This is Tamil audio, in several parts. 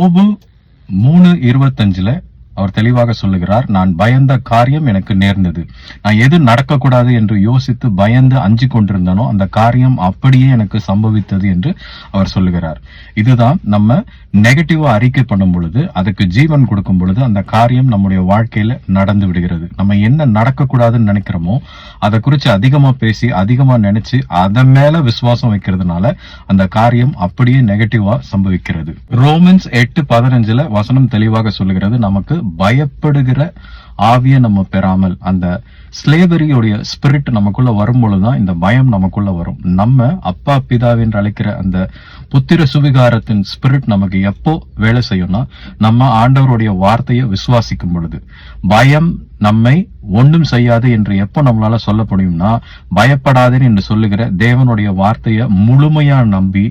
யோபு 3:25 அவர் தெளிவாக சொல்லுகிறார், நான் பயந்த காரியம் எனக்கு நேர்ந்தது. நான் எது நடக்கக்கூடாது என்று யோசித்து பயந்து அஞ்சு கொண்டிருந்தனோ அந்த காரியம் அப்படியே எனக்கு சம்பவித்தது என்று அவர் சொல்லுகிறார். இதுதான் நம்ம நெகட்டிவா அறிக்கை பண்ணும் பொழுது, அதுக்கு ஜீவன் கொடுக்கும் பொழுது அந்த காரியம் நம்முடைய வாழ்க்கையில நடந்து விடுகிறது. நம்ம என்ன நடக்கக்கூடாதுன்னு நினைக்கிறோமோ அதை குறித்து அதிகமா பேசி அதிகமா நினைச்சு அதன் மேல விசுவாசம் வைக்கிறதுனால அந்த காரியம் அப்படியே நெகட்டிவா சம்பவிக்கிறது. ரோமன்ஸ் 8:15 வசனம் தெளிவாக சொல்லுகிறது, நமக்கு பயப்படுகிற ஆவிய நம்ம பெறாமல், அந்த ஸ்லேவரியோடைய ஸ்பிரிட் நமக்குள்ள வரும் பொழுதுதான் இந்த பயம் நமக்குள்ள வரும். நம்ம அப்பா பிதாவை என்று அழைக்கிற அந்த புத்திர சுவிகாரத்தின் ஸ்பிரிட் நமக்கு எப்போ வேலை செய்யும்னா, நம்ம ஆண்டவருடைய வார்த்தையை விசுவாசிக்கும் பொழுது. பயம் நம்மை ஒன்றும் செய்யாது என்று எப்போ நம்மளால சொல்ல முடியும்னா, பயப்படாதேன்னு என்று சொல்லுகிற தேவனுடைய வார்த்தையை முழுமையா நம்பி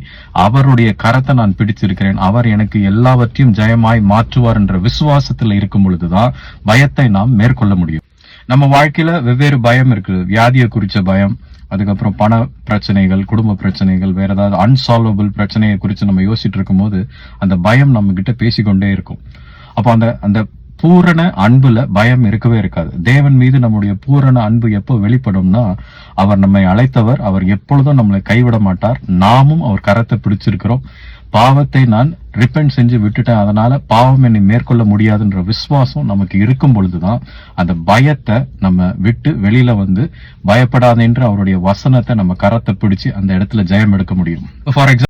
அவருடைய கரத்தை நான் பிடிச்சிருக்கிறேன், அவர் எனக்கு எல்லாவற்றையும் ஜெயமாய் மாற்றுவார் என்ற விசுவாசத்துல இருக்கும் பொழுதுதான் பயத்தை நாம் மேற்கொள்ள முடியும். நம்ம வாழ்க்கையில வெவ்வேறு பயம் இருக்கு. வியாதியை குறிச்ச பயம், அதுக்கப்புறம் பண பிரச்சனைகள், குடும்ப பிரச்சனைகள், வேற ஏதாவது அன்சால்வபிள் பிரச்சனையை குறித்து நம்ம யோசிச்சுட்டு இருக்கும் போது அந்த பயம் நம்ம கிட்ட பேசிக்கொண்டே இருக்கும். அப்போ அந்த பூரண அன்புல பயம் இருக்கவே இருக்காது. தேவன் மீது நம்முடைய பூரண அன்பு எப்போ வெளிப்படும்னா, அவர் நம்மை அழைத்தவர், அவர் எப்பொழுதும் நம்மளை கைவிட மாட்டார். நாமும் அவர் கரத்தை பிடிச்சிருக்கிறோம். பாவத்தை நான் ரிப்பெண்ட் செஞ்சு விட்டுட்டேன், அதனால பாவம் என்னை மேற்கொள்ள முடியாதுன்ற விசுவாசம் நமக்கு இருக்கும் பொழுதுதான் அந்த பயத்தை நம்ம விட்டு வெளியில வந்து பயப்படாதேன்ற அவருடைய வசனத்தை நம்ம கரத்தை பிடிச்சு அந்த இடத்துல ஜெயம் எடுக்க முடியும். For example